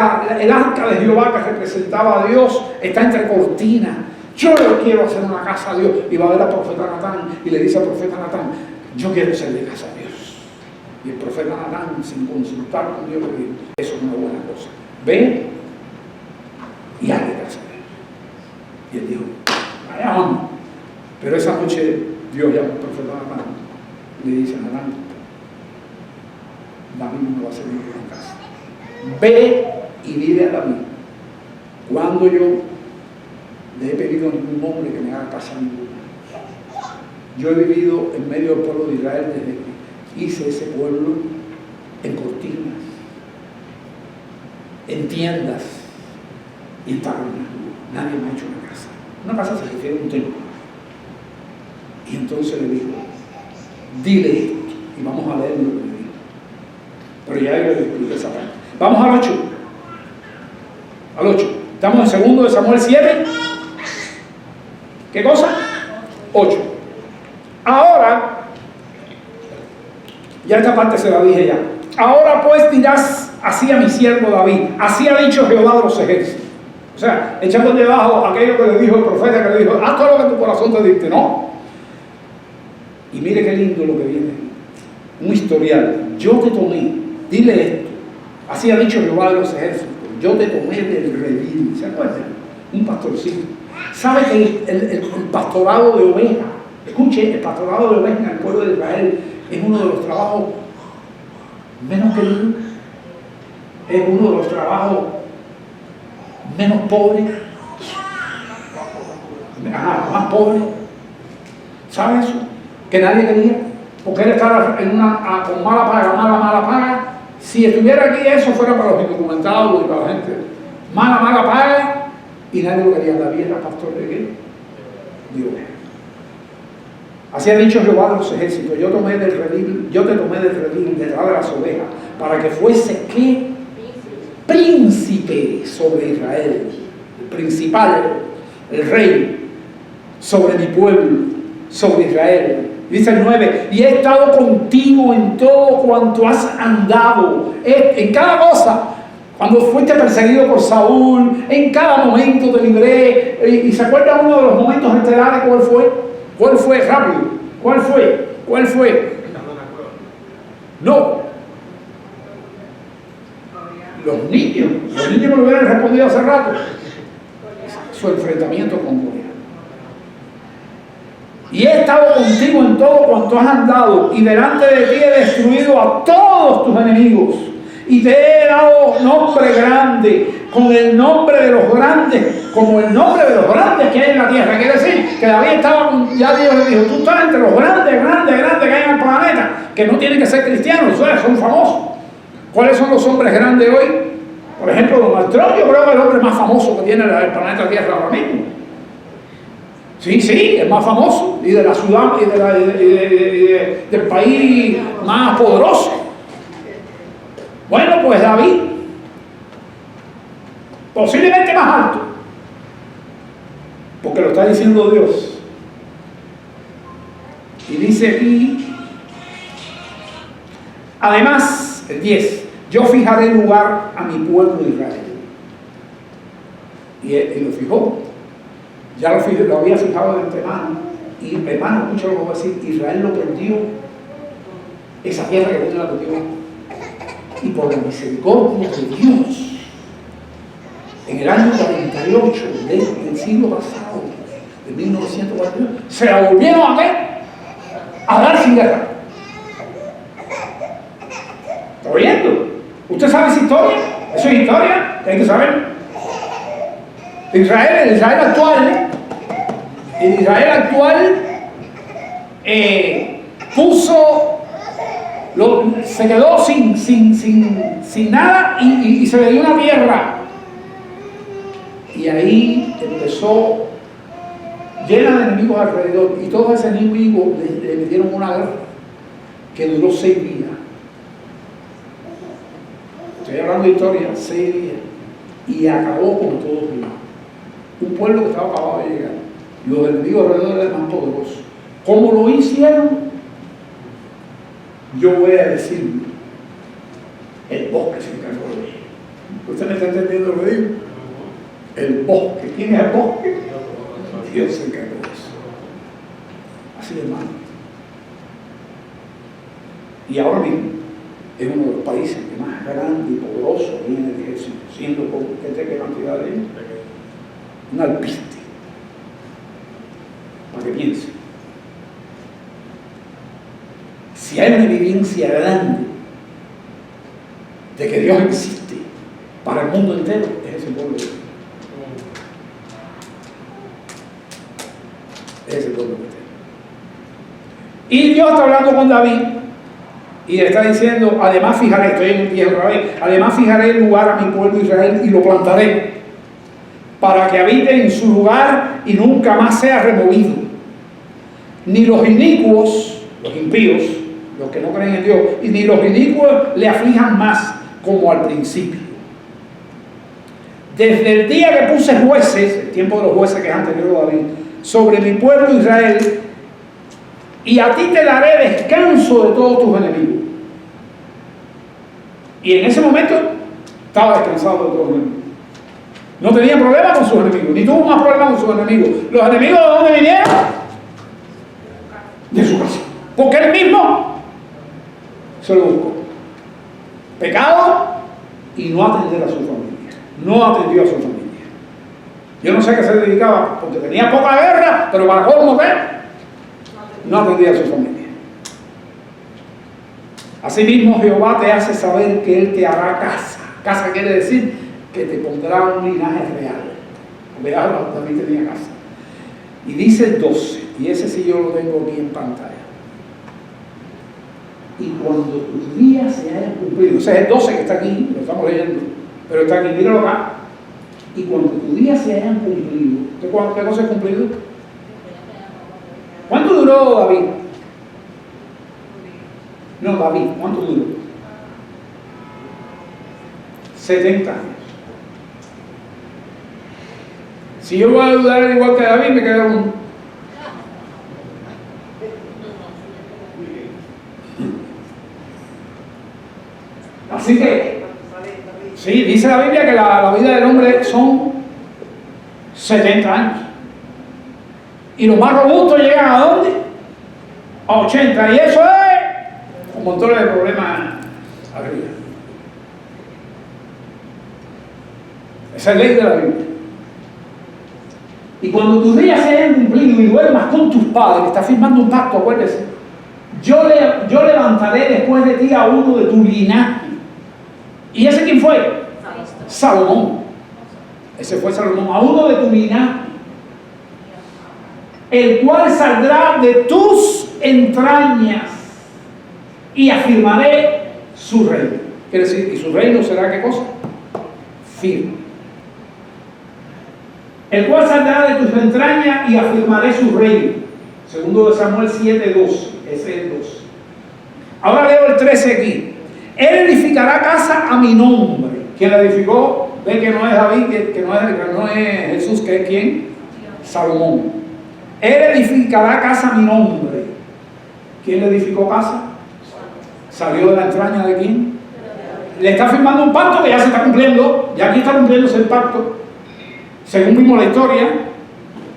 arca de Jehová que representaba a Dios está entre cortinas. Yo le quiero hacer una casa a Dios. Y va a ver al profeta Natán y le dice al profeta Natán, yo quiero hacerle casa a Dios. Y el profeta Natán, sin consultar con Dios, le dijo, eso es una buena cosa. Ve y hazle casa a Dios. Y él dijo, vaya vamos. Pero esa noche Dios llama al profeta Natán y le dice, Natán, David no va a hacer ninguna casa. Ve y dile a David, cuando yo le he pedido a ningún hombre que me haga casa ninguna. Yo he vivido en medio del pueblo de Israel desde que hice ese pueblo en cortinas, en tiendas y en tabernas. Nadie me ha hecho una casa. Una casa se refiere a un templo. Y entonces le dijo, dile esto. Y vamos a leer lo que le dijo. Pero ya yo le expliqué esa parte. Vamos al 8. Al 8. Estamos en 2 de Samuel 7. ¿Qué cosa? 8. Ahora, ya esta parte se la dije ya. Ahora pues dirás así a mi siervo David, así ha dicho Jehová de los ejércitos. O sea, echando debajo aquello que le dijo el profeta, que le dijo, haz todo lo que tu corazón te dicte, ¿no? Y mire qué lindo lo que viene. Un historial. Yo te tomé, dile esto, así ha dicho Jehová de los ejércitos, yo te tomé del redil. ¿Se acuerdan? Un pastorcito. ¿Sabe que el pastorado de ovejas, escuche, el pastorado de ovejas en el pueblo de Israel es uno de los trabajos menos queridos? Es uno de los trabajos menos pobre, más pobre. ¿Sabes eso? Que nadie quería, porque él estaba con mala paga. Si estuviera aquí, eso fuera para los indocumentados y para la gente. Mala paga, y nadie lo quería. David era pastor de qué? Dios. Así ha dicho Jehová de los ejércitos: yo te tomé del redil detrás de las ovejas, para que fuese ¿qué? Príncipe sobre Israel, el principal, el rey, sobre mi pueblo, sobre Israel. Dice el 9: y he estado contigo en todo cuanto has andado, en cada cosa. Cuando fuiste perseguido por Saúl, en cada momento te libré. ¿Y se acuerda uno de los momentos estelares? ¿Cuál fue? ¿Cuál fue? Rápido. ¿Cuál fue? No. Los niños me lo hubieran respondido hace rato. Su enfrentamiento con Goliat. Y he estado contigo en todo cuanto has andado, y delante de ti he destruido a todos tus enemigos, y te he dado nombre grande, con el nombre de los grandes, como el nombre de los grandes que hay en la tierra. Quiere decir que David estaba, ya Dios le dijo: tú estás entre los grandes que hay en el planeta, que no tienen que ser cristianos, son famosos. ¿Cuáles son los hombres grandes hoy? Por ejemplo, Donald Trump, yo creo que es el hombre más famoso que tiene el planeta Tierra ahora mismo. Sí, el más famoso, y de la ciudad, y del país más poderoso. Bueno, pues David, posiblemente más alto, porque lo está diciendo Dios. Y dice aquí, además, el 10: yo fijaré lugar a mi pueblo Israel. Y él lo fijó. Ya lo había fijado de antemano. Y hermano, escucha lo que voy a decir: Israel lo perdió, esa tierra que Dios la perdió. Y por la misericordia de Dios, en el año 48 del siglo pasado, de 1941, se la volvieron a dar sin guerra. ¿Está oyendo? ¿Usted sabe esa historia? Eso es historia, hay que saber. El Israel actual se quedó sin nada y se le dio una tierra. Y ahí empezó llena de enemigos alrededor, y todos esos enemigos le metieron una guerra que duró 6 días. Estoy hablando de historia, 6 días. Y acabó con todos ellos. Un pueblo que estaba acabado de llegar. Los enemigos alrededor eran más poderosos. ¿Cómo lo hicieron? Yo voy a decir: el bosque se encargó de ello. ¿Usted me está entendiendo lo que digo? El bosque. ¿Quién es el bosque? Dios se encargó de eso. Así de hermano. Y ahora mismo es uno de los países que más grande y poderoso tiene el ejército, siendo con qué cantidad de ellos. Un alpiste, para que piense. Si hay una evidencia grande de que Dios existe para el mundo entero, es ese pueblo. Es ese pueblo entero. Y Dios está hablando con David y le está diciendo: además fijaré, estoy en el pie otra vez, además fijaré el lugar a mi pueblo Israel y lo plantaré, para que habite en su lugar y nunca más sea removido. Ni los inicuos, los impíos, los que no creen en Dios, y ni los inicuos le aflijan más como al principio. Desde el día que puse jueces, el tiempo de los jueces que es anterior a David, sobre mi pueblo Israel, y a ti te daré descanso de todos tus enemigos. Y en ese momento estaba descansado de todos los enemigos. No tenía problema con sus enemigos, ni tuvo más problema con sus enemigos. ¿Los enemigos de dónde vinieron? De su casa. Porque él mismo se lo buscó. Pecado y no atender a su familia. No atendió a su familia. Yo no sé a qué se dedicaba, porque tenía poca guerra, pero para colmo que no atendía a su familia. Asimismo, Jehová te hace saber que Él te hará casa. Casa quiere decir que te pondrá un linaje real. Porque ya David tenía casa. Y dice el 12, y ese sí yo lo tengo aquí en pantalla. Y cuando tus días se hayan cumplido, o sea, es el 12 que está aquí, lo estamos leyendo, pero está aquí, míralo acá. Y cuando tus días se hayan cumplido, ¿qué cosa es cumplido? ¿Cuánto duró David? No, David, ¿cuánto duró? 70 años. Si yo voy a dudar igual que David, me queda uno. Así que, sí, dice la Biblia que la vida del hombre son 70 años. Y los más robustos llegan ¿a dónde? A 80. Y eso es un montón de problemas arriba. Esa es la ley de la Biblia. Y cuando tus días se hayan cumplido y duermas con tus padres, estás firmando un pacto, acuérdese. Yo levantaré después de ti a uno de tu linaje. ¿Y ese quién fue? Salomón. Ese fue Salomón, a uno de tu linaje, el cual saldrá de tus entrañas y afirmaré su reino. Quiere decir, ¿y su reino será qué cosa? Firme. El cual saldrá de tus entrañas y afirmaré su reino. Segundo de Samuel 7:12. Ese es el 12. Ahora leo el 13 aquí. Él edificará casa a mi nombre. ¿Quién la edificó? Ve que no es David, que no es Jesús, que es ¿quién? Salomón. Él edificará casa a mi nombre. ¿Quién le edificó casa? ¿Salió de la entraña de quién? Le está firmando un pacto que ya se está cumpliendo. Ya aquí está cumpliéndose el pacto. Según vimos la historia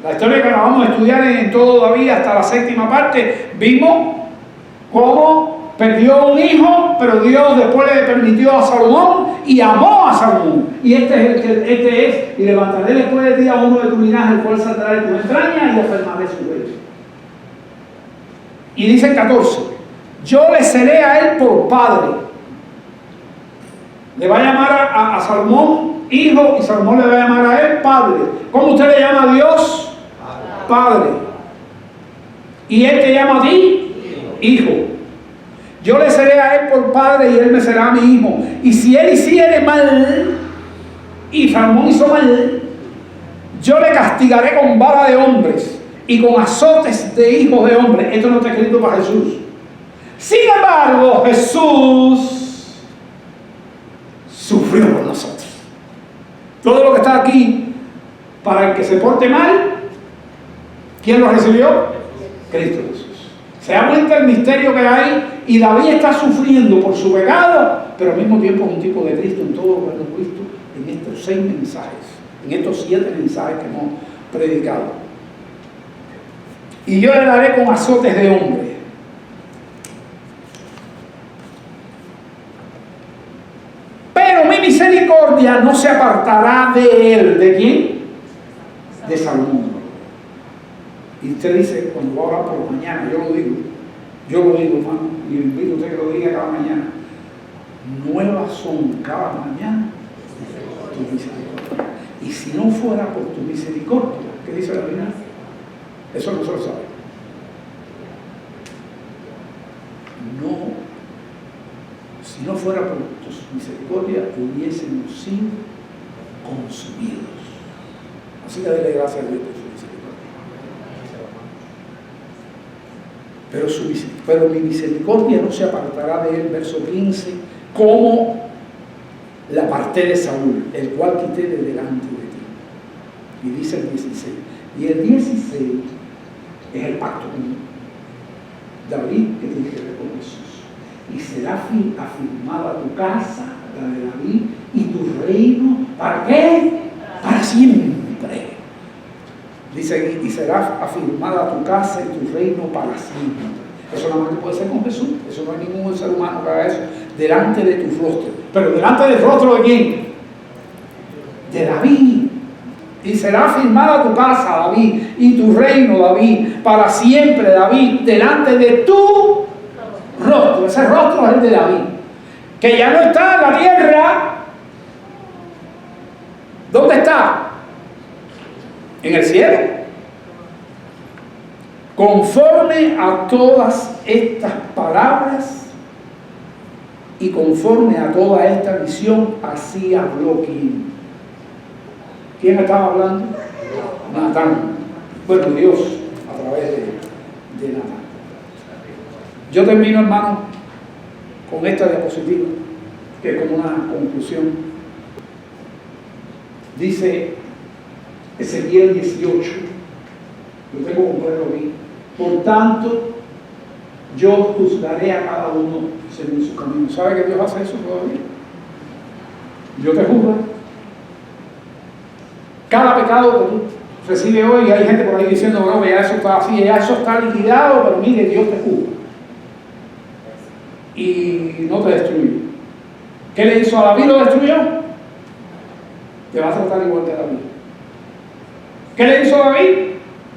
que acabamos de estudiar en todo David hasta la 7ª parte, vimos cómo perdió un hijo, pero Dios después le permitió a Salomón y amó a Salomón. Y este es, y levantaré después de ti a uno de tu linaje, el cual saldrá de tu entraña y afirmaré su reino. Y dice el 14, yo le seré a él por padre. Le va a llamar a Salomón hijo y Salomón le va a llamar a él padre. ¿Cómo usted le llama a Dios? Padre. Y él te llama a ti hijo. Yo le seré a él por padre y él me será mi hijo. Y si él hiciere mal, y Salomón hizo mal, yo le castigaré con vara de hombres y con azotes de hijos de hombres. Esto no está escrito para Jesús. Sin embargo, Jesús sufrió por nosotros. Todo lo que está aquí, para el que se porte mal, ¿quién lo recibió? Cristo Jesús. Se da cuenta el misterio que hay, y David está sufriendo por su pecado, pero al mismo tiempo es un tipo de Cristo en todo lo que hemos visto en estos 6 mensajes, en estos 7 mensajes que hemos predicado. Y yo le daré con azotes de hombre. Pero mi misericordia no se apartará de él. ¿De quién? De Salomón. Y usted dice, cuando va a hablar por mañana, yo lo digo, hermano, y invito a usted que lo diga cada mañana. Nuevas son cada mañana tu misericordia. Y si no fuera por tu misericordia, ¿qué dice la Biblia? Eso no se lo sabe. No, si no fuera por tu misericordia, hubiésemos sido consumidos. Así que dele gracias a Dios por su misericordia. Pero mi misericordia no se apartará de él, verso 15, como la aparté de Saúl, el cual quité de delante de ti. Y dice el 16. Y el 16 es el pacto con David, que tiene que ver con Jesús. Y será afirmada tu casa, la de David, y tu reino, ¿para qué? Para siempre. Dice, y será afirmada tu casa y tu reino para siempre. Eso nada más que puede ser con Jesús. Eso no hay ningún ser humano que haga eso. Delante de tu rostro. Pero delante del rostro de quién? De David. Y será afirmada tu casa, David, y tu reino, David, para siempre, David, delante de tu rostro. Ese rostro es el de David, que ya no está en la tierra, ¿Dónde está? En el cielo. Conforme a todas estas palabras y conforme a toda esta visión, así habló ¿quién? ¿Quién estaba hablando? Natán. Bueno, Dios a través de Natán. Yo termino, hermano, con esta diapositiva, que es como una conclusión. Dice Ezequiel 18, lo tengo completo aquí. Por tanto, yo juzgaré a cada uno según su camino. ¿Sabe que Dios hace eso todavía? Yo te juzgo. Cada pecado que tú recibes hoy, y hay gente por ahí diciendo, bueno, ya eso está así, ya eso está liquidado, pero mire, Dios te juzga. Y no te destruye. ¿Qué le hizo a David? ¿Lo destruyó? Te va a tratar igual que a David. ¿Qué le hizo a David?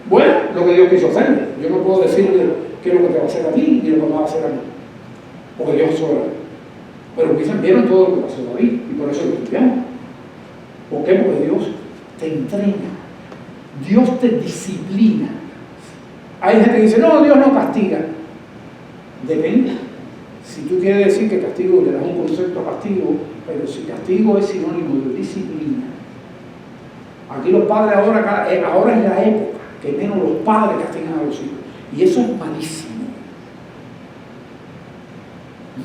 Bueno, lo que Dios quiso hacerle. Yo no puedo decirle qué es lo que te va a hacer a ti ni lo que me va a hacer a mí, porque Dios es soberano. Pero vieron todo lo que pasó a David y por eso lo estudiamos. ¿Por qué? Porque Dios te entrena, Dios te disciplina. Hay gente que dice, no, Dios no castiga. Depende. Si tú quieres decir que castigo, le das un concepto a castigo, pero si castigo es sinónimo de disciplina. Aquí los padres ahora es la época que menos los padres castigan a los hijos. Y eso es malísimo.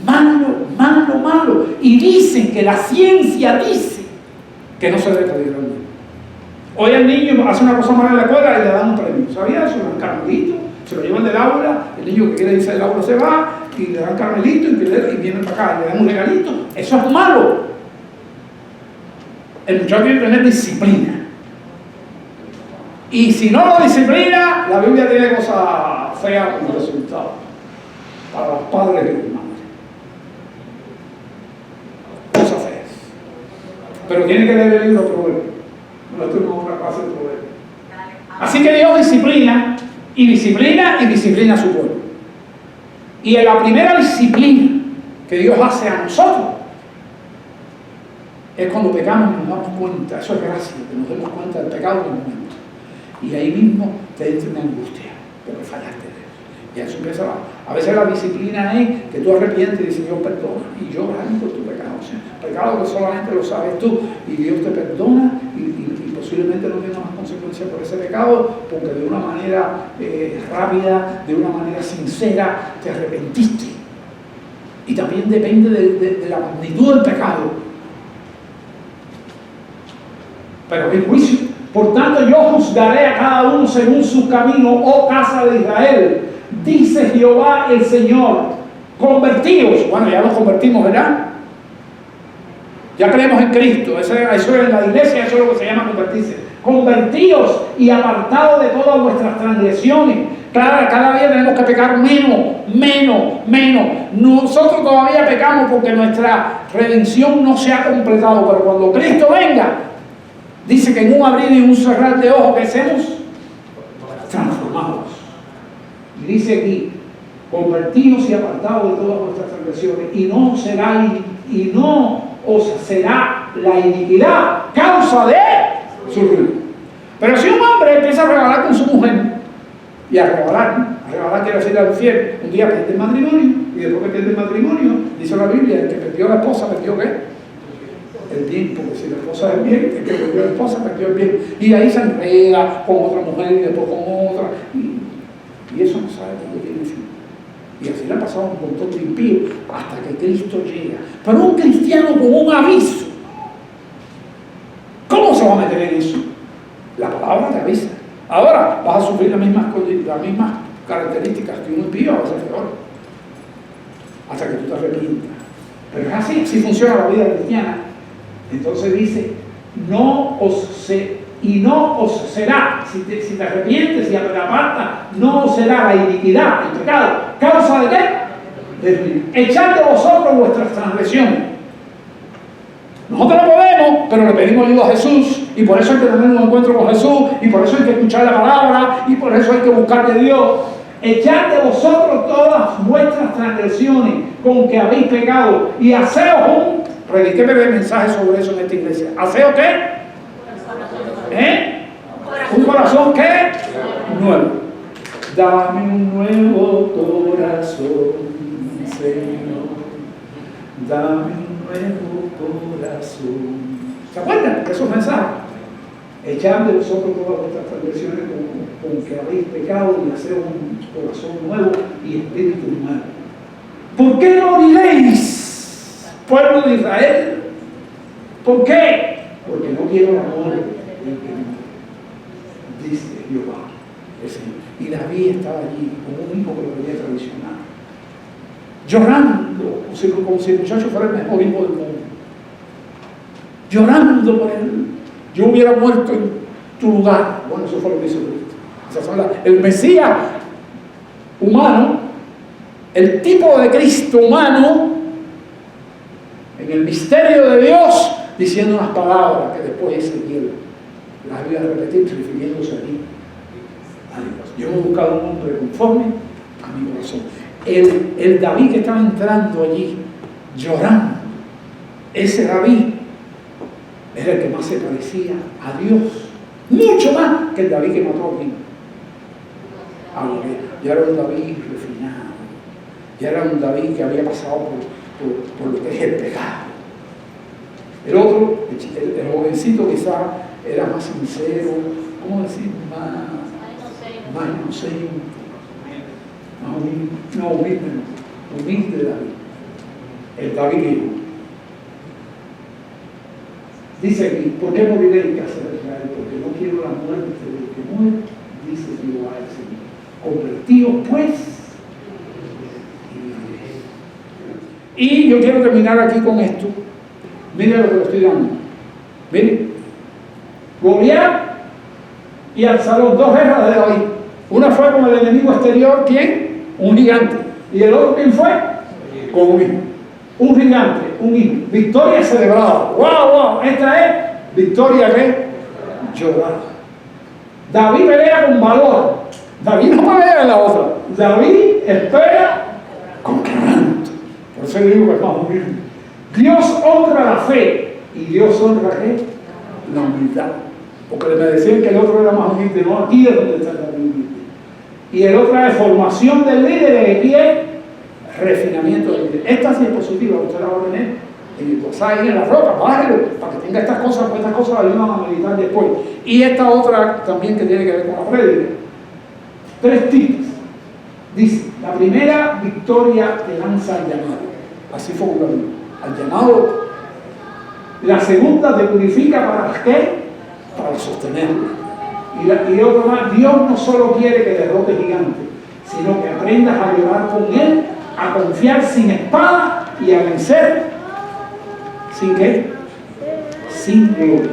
Malo. Y dicen que la ciencia dice que no se debe castigar al niño. Hoy el niño hace una cosa mala en la escuela y le dan un premio. ¿Sabía eso? Un caramelito, se lo llevan del aula, el niño que quiere irse del aula se va y le dan caramelito y vienen para acá y le dan un regalito. Eso es malo. El muchacho tiene que tener disciplina. Y si no lo disciplina, la Biblia tiene cosas feas como resultado para los padres y los madres. Cosas feas. Pero tiene que leer el libro Proverbios. No estoy con otra clase de Proverbios. Así que Dios disciplina a su pueblo. Y en la primera disciplina que Dios hace a nosotros es cuando pecamos y nos damos cuenta. Eso es gracia, que nos demos cuenta del pecado en el momento. Y ahí mismo te entra una angustia, porque fallaste. Y eso empieza a veces la disciplina es que tú arrepientes y dices, Dios perdona, y lloras por tu pecado. O sea, pecado que solamente lo sabes tú, y Dios te perdona, y posiblemente no tenga más consecuencias por ese pecado, porque de una manera rápida, de una manera sincera, te arrepentiste. Y también depende de la magnitud del pecado. Pero el juicio. Por tanto, yo juzgaré a cada uno según su camino, oh casa de Israel. Dice Jehová el Señor. Convertíos. Bueno, ya nos convertimos, ¿verdad? Ya creemos en Cristo. Eso es en la iglesia, eso es lo que se llama convertirse. Convertíos y apartados de todas vuestras transgresiones. Claro, cada día tenemos que pecar menos. Nosotros todavía pecamos porque nuestra redención no se ha completado. Pero cuando Cristo venga, dice que en un abrir y un cerrar de ojos que seamos transformados. Y dice aquí, convertidos y apartados de todas vuestras transgresiones, y no os será la iniquidad causa de su ruina. Pero si un hombre empieza a regalar con su mujer, y a regalar quiere decir al fiel, un día pierde el matrimonio, y después que pierde el matrimonio, dice la Biblia, el que perdió a la esposa, ¿perdió qué? El bien, porque si la esposa es bien, el que perdió a la esposa perdió el bien. Y ahí se enreda con otra mujer y después con otra. Y eso no sabe cuándo tiene fin. Y así le ha pasado un montón de impíos hasta que Cristo llega. Pero un cristiano con un aviso, ¿cómo se va a meter en eso? La palabra te avisa. Ahora vas a sufrir las mismas características que un impío, a veces peor. Hasta que tú te arrepientas. Pero es así funciona la vida cristiana. Entonces dice, no os será, si te arrepientes y te apartas, no os será la iniquidad, el pecado. ¿Causa de qué? De ruina. Echad de vosotros vuestras transgresiones. Nosotros no podemos, pero le pedimos ayuda a Jesús, y por eso hay que tener un encuentro con Jesús, y por eso hay que escuchar la palabra, y por eso hay que buscar de Dios. Echad de vosotros todas vuestras transgresiones con que habéis pecado, y haceos un... Prediqué el mensaje sobre eso en esta iglesia. ¿Haceos qué? ¿Eh? ¿Un corazón qué? Nuevo. Dame un nuevo corazón, Señor. Dame un nuevo corazón. ¿Se acuerdan de esos mensajes? Echad de vosotros todas vuestras transgresiones con que habéis pecado y hacer un corazón nuevo y espíritu nuevo. ¿Por qué no diréis, pueblo de Israel? ¿Por qué? Porque no quiero la muerte del que muere, dice Jehová el Señor. Y David estaba allí como un hijo que lo había traicionado, llorando, como si el muchacho fuera el mejor hijo del mundo, llorando por él. Yo hubiera muerto en tu lugar. Bueno, eso fue lo que hizo Cristo. El Mesías humano, el tipo de Cristo humano, en el misterio de Dios, diciendo unas palabras que después Ezequiel las iba a repetir, refiriéndose a mí. A Dios. Yo he buscado un hombre conforme a mi corazón. El David que estaba entrando allí, llorando, ese David era el que más se parecía a Dios, mucho más que el David que mató a David. Ya era un David refinado, ya era un David que había pasado por lo que es el pecado. El otro, el jovencito quizá era más sincero, ¿cómo decir? Más inocente, humilde David. El David hijo. Dice aquí, ¿por qué moriré en casa de Israel? Porque no quiero la muerte del que muere, dice Jehová el Señor. Convertíos pues y viviréis. Y yo quiero terminar aquí con esto. Miren lo que le estoy dando. Miren. Goliat y Absalón, dos guerras de David. Una fue con el enemigo exterior, ¿quién? Un gigante. ¿Y el otro quién fue? Con un hijo. Un gigante, un hijo. Victoria celebrada. ¡Wow! Esta es victoria que llorada. David pelea con valor. David no pelea en la otra. David espera con quebranto. Por eso digo que es más humilde. Dios honra la fe. ¿Y Dios honra qué? La humildad. Porque me decían que el otro era más humilde. No, aquí es donde está el humilde. Y el otro es formación del líder. ¿De quién? Refinamiento del líder. Esta diapositiva usted la va a tener en el WhatsApp y en la ropa, bájelo, para que tenga estas cosas, porque estas cosas la ayudan a meditar después. Y esta otra también que tiene que ver con la prédica. 3 tips. Dice, la primera, victoria te lanza al llamado. Así fue como al llamado. La segunda, te purifica para qué? Para sostenerlo. Y otro más, Dios no solo quiere que derrotes gigantes, sino que aprendas a llevar con Él, a confiar sin espada y a vencer sin qué? Sin gloria.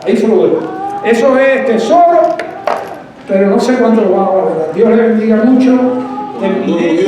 Ahí se lo dejo. Eso es tesoro, pero no sé cuánto lo va a valorar. Dios le bendiga mucho. Terminé.